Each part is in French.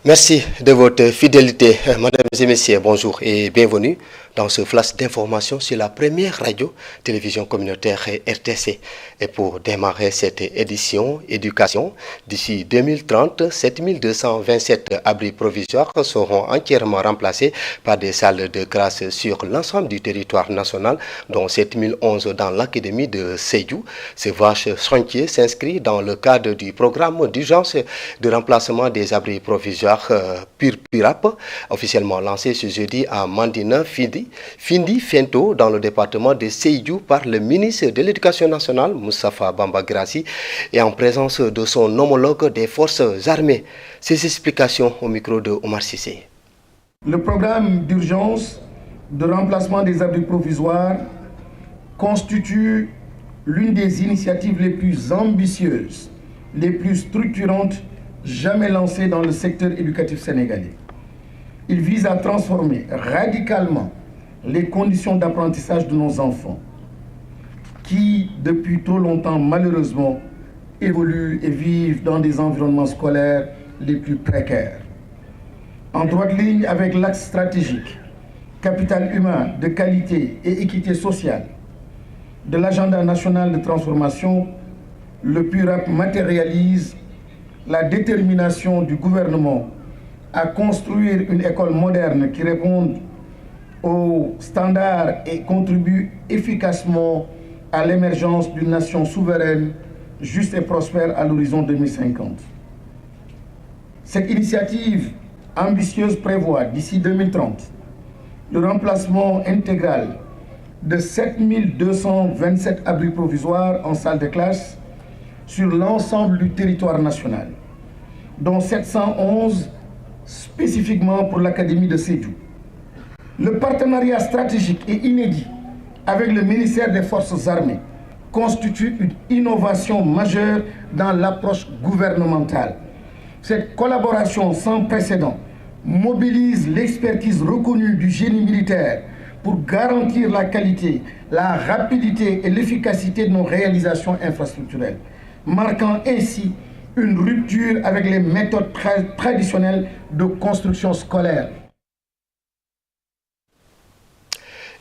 Merci de votre fidélité. Mesdames et messieurs, bonjour et bienvenue dans ce flash d'information sur la première radio-télévision communautaire RTC. Et pour démarrer cette édition éducation, d'ici 2030, 7227 abris provisoires seront entièrement remplacés par des salles de classe sur l'ensemble du territoire national, dont 7011 dans l'académie de Sédhiou. Ce vaste chantier s'inscrit dans le cadre du programme d'urgence de remplacement des abris provisoires PURAP, officiellement lancé ce jeudi à Mandina Findi Fento dans le département de Sédhiou par le ministre de l'Éducation nationale Moustapha Bamba Grassi et en présence de son homologue des forces armées. Ces explications au micro de Omar Sissé. Le programme d'urgence de remplacement des abris provisoires constitue l'une des initiatives les plus ambitieuses, les plus structurantes jamais lancé dans le secteur éducatif sénégalais. Il vise à transformer radicalement les conditions d'apprentissage de nos enfants, qui, depuis trop longtemps, malheureusement, évoluent et vivent dans des environnements scolaires les plus précaires. En droite ligne avec l'axe stratégique, capital humain de qualité et équité sociale, de l'agenda national de transformation, le PURAP matérialise la détermination du gouvernement à construire une école moderne qui réponde aux standards et contribue efficacement à l'émergence d'une nation souveraine, juste et prospère à l'horizon 2050. Cette initiative ambitieuse prévoit d'ici 2030 le remplacement intégral de 7227 abris provisoires en salle de classe sur l'ensemble du territoire national, dont 711 spécifiquement pour l'Académie de Sédhiou. Le partenariat stratégique et inédit avec le ministère des Forces armées constitue une innovation majeure dans l'approche gouvernementale. Cette collaboration sans précédent mobilise l'expertise reconnue du génie militaire pour garantir la qualité, la rapidité et l'efficacité de nos réalisations infrastructurelles, marquant ainsi une rupture avec les méthodes traditionnelles de construction scolaire.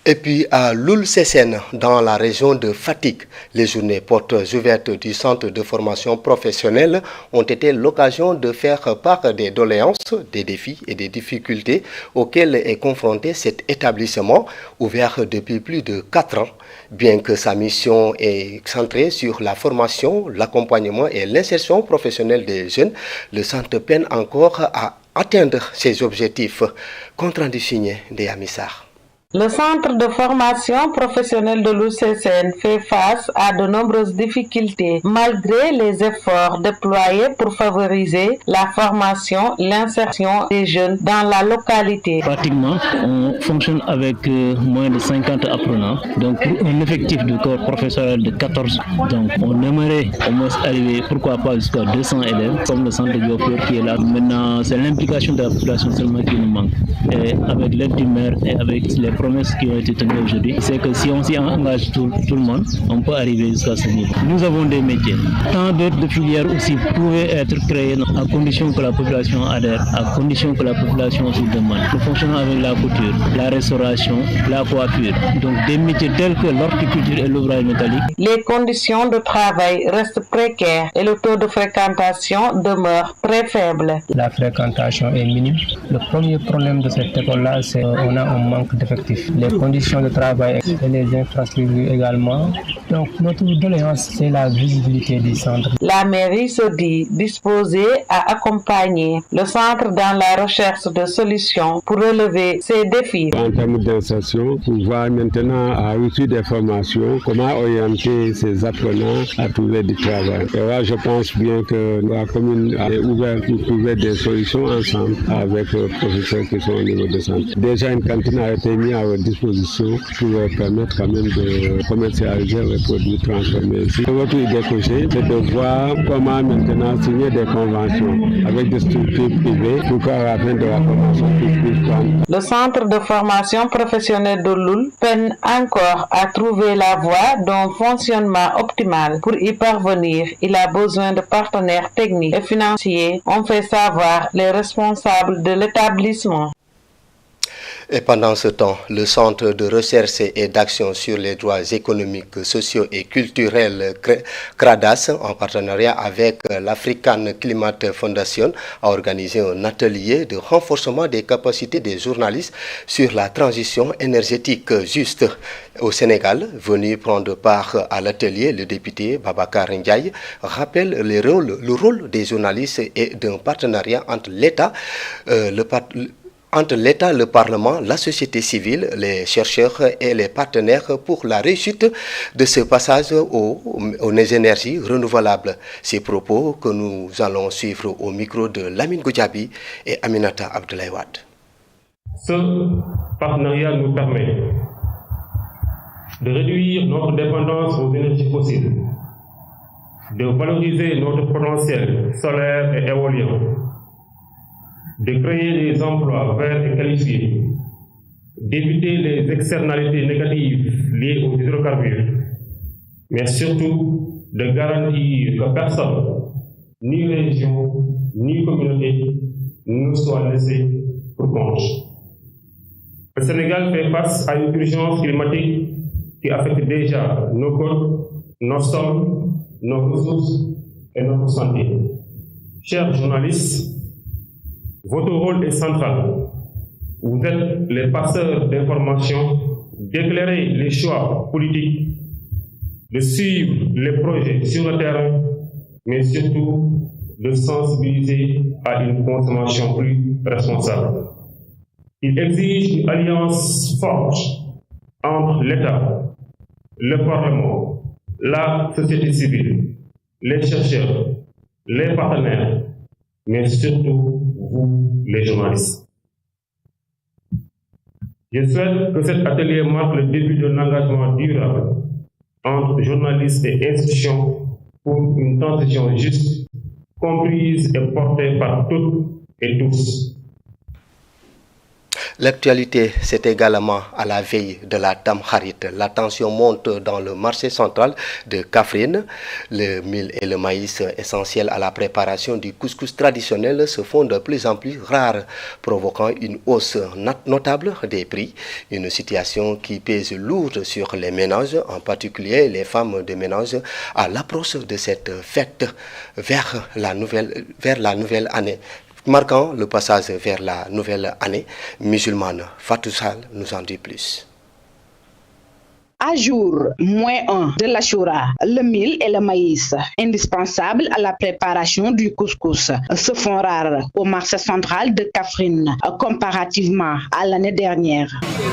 Et puis à Loul-Sessène, dans la région de Fatick, les journées portes ouvertes du centre de formation professionnelle ont été l'occasion de faire part des doléances, des défis et des difficultés auxquels est confronté cet établissement ouvert depuis plus de 4 ans. Bien que sa mission est centrée sur la formation, l'accompagnement et l'insertion professionnelle des jeunes, le centre peine encore à atteindre ses objectifs. Compte rendu signé de Amissar. Le centre de formation professionnelle de Loul-Sessène fait face à de nombreuses difficultés malgré les efforts déployés pour favoriser la formation, l'insertion des jeunes dans la localité. Pratiquement, on fonctionne avec moins de 50 apprenants, donc un effectif de corps professionnel de 14. Donc on aimerait au moins arriver, pourquoi pas jusqu'à 200 élèves, comme le centre de Diofior qui est là. Maintenant, c'est l'implication de la population seulement qui nous manque. Et avec l'aide du maire et avec les promesses qui ont été tenues aujourd'hui, c'est que si on s'y engage tout le monde, on peut arriver jusqu'à ce niveau. Nous avons des métiers. Tant d'autres filières aussi pouvaient être créées à condition que la population adhère, à condition que la population aussi demande. Nous fonctionnons avec la couture, la restauration, la coiffure. Donc des métiers tels que l'horticulture et l'ouvrage métallique. Les conditions de travail restent précaires et le taux de fréquentation demeure très faible. La fréquentation est minime. Le premier problème de cette école-là, c'est qu'on a un manque d'effectifs. Les conditions de travail et les infrastructures également. Donc notre doléance, c'est la visibilité du centre. La mairie se dit disposée à accompagner le centre dans la recherche de solutions pour relever ces défis. En termes d'insertion, pour voir maintenant à l'issue des formations comment orienter ces apprenants à trouver du travail. Et là, je pense bien que la commune est ouverte pour trouver des solutions ensemble avec les professeurs qui sont au niveau du centre. Déjà, une cantine a été mise à votre disposition pour permettre quand même de commercialiser les produits transformés ici. Votre idée c'est de voir comment maintenant signer des conventions avec des structures privées pour qu'à la fin de la convention puisse prendre. Le centre de formation professionnelle de Loul peine encore à trouver la voie d'un fonctionnement optimal. Pour y parvenir, il a besoin de partenaires techniques et financiers, ont fait savoir les responsables de l'établissement. Et pendant ce temps, le Centre de recherche et d'action sur les droits économiques, sociaux et culturels CRADAS, en partenariat avec l'African Climate Foundation, a organisé un atelier de renforcement des capacités des journalistes sur la transition énergétique juste. Au Sénégal, venu prendre part à l'atelier, le député Babacar Ndiaye rappelle le rôle des journalistes et d'un partenariat entre l'État, le Parlement, la société civile, les chercheurs et les partenaires pour la réussite de ce passage aux énergies renouvelables. Ces propos que nous allons suivre au micro de Lamine Goudjabi et Aminata Abdoulaye Wade. Ce partenariat nous permet de réduire notre dépendance aux énergies fossiles, de valoriser notre potentiel solaire et éolien, de créer des emplois verts et qualifiés, d'éviter les externalités négatives liées aux hydrocarbures, mais surtout de garantir que personne, ni région, ni communauté, ne soit laissé pour compte. Le Sénégal fait face à une urgence climatique qui affecte déjà nos côtes, nos sols, nos ressources et notre santé. Chers journalistes, votre rôle est central. Vous êtes les passeurs d'informations, d'éclairer les choix politiques, de suivre les projets sur le terrain, mais surtout de sensibiliser à une consommation plus responsable. Il exige une alliance forte entre l'État, le Parlement, la société civile, les chercheurs, les partenaires, mais surtout vous, les journalistes. Je souhaite que cet atelier marque le début d'un engagement durable entre journalistes et institutions pour une transition juste, comprise et portée par toutes et tous. L'actualité, c'est également à la veille de la Tamkharit. La tension monte dans le marché central de Kaffrine. Le mil et le maïs, essentiels à la préparation du couscous traditionnel, se font de plus en plus rares, provoquant une hausse notable des prix. Une situation qui pèse lourde sur les ménages, en particulier les femmes de ménage, à l'approche de cette fête vers la nouvelle année. Marquant le passage vers la nouvelle année musulmane. Fatou Sall nous en dit plus. À jour -1 de l'Achoura, le mil et le maïs, indispensables à la préparation du couscous, se font rares au marché central de Kaffrine comparativement à l'année dernière.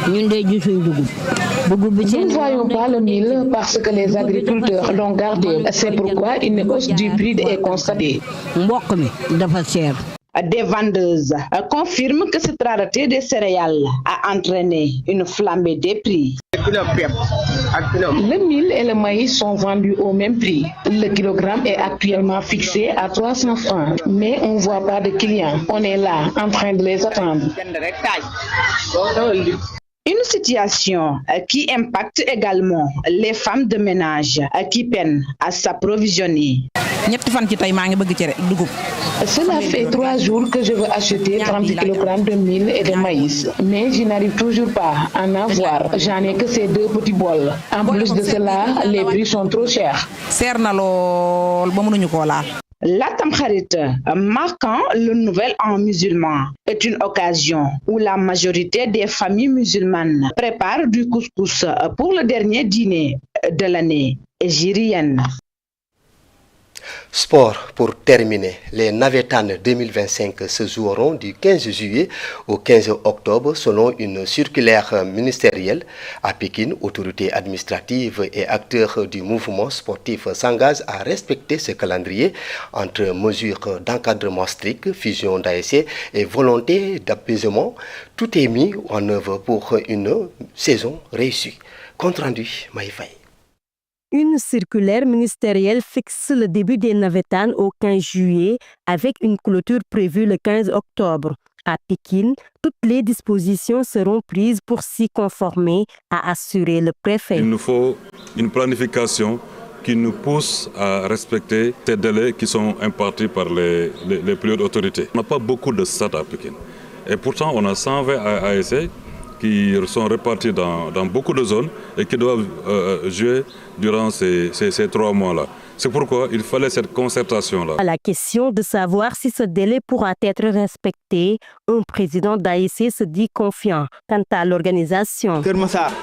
Nous ne voyons pas le mil parce que les agriculteurs l'ont gardé. C'est pourquoi une hausse du prix est constatée. Des vendeuses confirment que cette rareté des céréales a entraîné une flambée des prix. Le mil et le maïs sont vendus au même prix. Le kilogramme est actuellement fixé à 300 francs, mais on ne voit pas de clients. On est là, en train de les attendre. Une situation qui impacte également les femmes de ménage qui peinent à s'approvisionner. Cela fait 3 jours que je veux acheter 30 kg de mil et de maïs, mais je n'arrive toujours pas à en avoir. J'en ai que ces 2 petits bols. En plus de cela, les prix sont trop chers. La Tamkharit, marquant le nouvel an musulman, est une occasion où la majorité des familles musulmanes préparent du couscous pour le dernier dîner de l'année égérienne. Sport pour terminer. Les Navetanes 2025 se joueront du 15 juillet au 15 octobre selon une circulaire ministérielle. À Pékin, autorités administratives et acteurs du mouvement sportif s'engagent à respecter ce calendrier entre mesures d'encadrement strict, fusion d'ASC et volonté d'apaisement. Tout est mis en œuvre pour une saison réussie. Compte rendu, Maïfaï. Une circulaire ministérielle fixe le début des Navetanes au 15 juillet avec une clôture prévue le 15 octobre. À Pékin, toutes les dispositions seront prises pour s'y conformer, a assuré le préfet. Il nous faut une planification qui nous pousse à respecter ces délais qui sont impartis par les plus hautes autorités. On n'a pas beaucoup de stades à Pékin. Et pourtant, on a 120 ASC qui sont répartis dans beaucoup de zones et qui doivent jouer durant ces 3 mois-là. C'est pourquoi il fallait cette concertation-là. À la question de savoir si ce délai pourra être respecté, un président d'ASC se dit confiant quant à l'organisation. Kermassar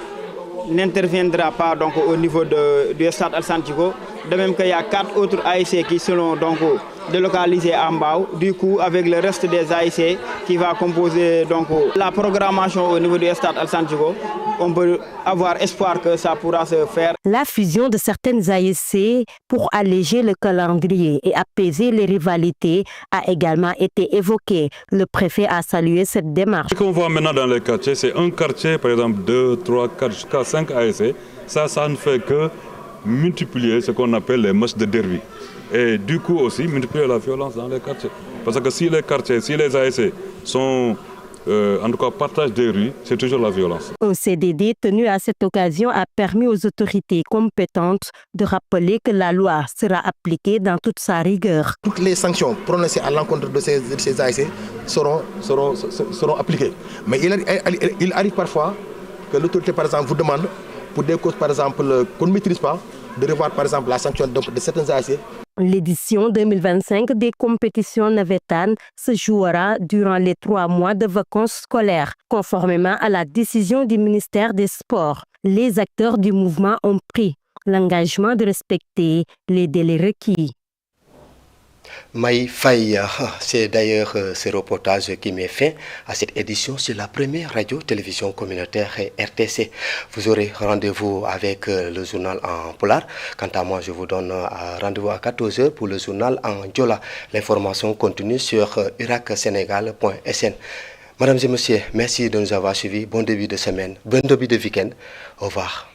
n'interviendra pas donc, au niveau du stade Alassane Djigo, de même qu'il y a 4 autres ASC qui seront donc délocalisés à Mbao. Du coup, avec le reste des ASC qui va composer donc, la programmation au niveau du stade Alassane Djigo, on peut avoir espoir que ça pourra se faire. La fusion de certaines ASC pour alléger le calendrier et apaiser les rivalités a également été évoquée. Le préfet a salué cette démarche. Ce qu'on voit maintenant dans les quartiers, c'est un quartier, par exemple 2, 3, 4, jusqu'à 5 ASC. Ça ne fait que multiplier ce qu'on appelle les matchs de derby. Et du coup aussi multiplier la violence dans les quartiers. Parce que si les quartiers, si les ASC sont en tout cas partagent des rues, c'est toujours la violence. Un CDD tenu à cette occasion a permis aux autorités compétentes de rappeler que la loi sera appliquée dans toute sa rigueur. Toutes les sanctions prononcées à l'encontre de ces ASC seront appliquées. Mais il arrive parfois que l'autorité par exemple vous demande pour des causes par exemple qu'on ne maîtrise pas, de revoir par exemple la sanction de certains ASC. L'édition 2025 des compétitions navetanes se jouera durant les 3 mois de vacances scolaires, conformément à la décision du ministère des Sports. Les acteurs du mouvement ont pris l'engagement de respecter les délais requis. Maï Faye, c'est d'ailleurs ce reportage qui met fin à cette édition sur la première radio-télévision communautaire RTC. Vous aurez rendez-vous avec le journal en Polar. Quant à moi, je vous donne rendez-vous à 14h pour le journal en Diola. L'information continue sur iracsénégal.sn. Mesdames et messieurs, merci de nous avoir suivis. Bon début de semaine, bon début de week-end. Au revoir.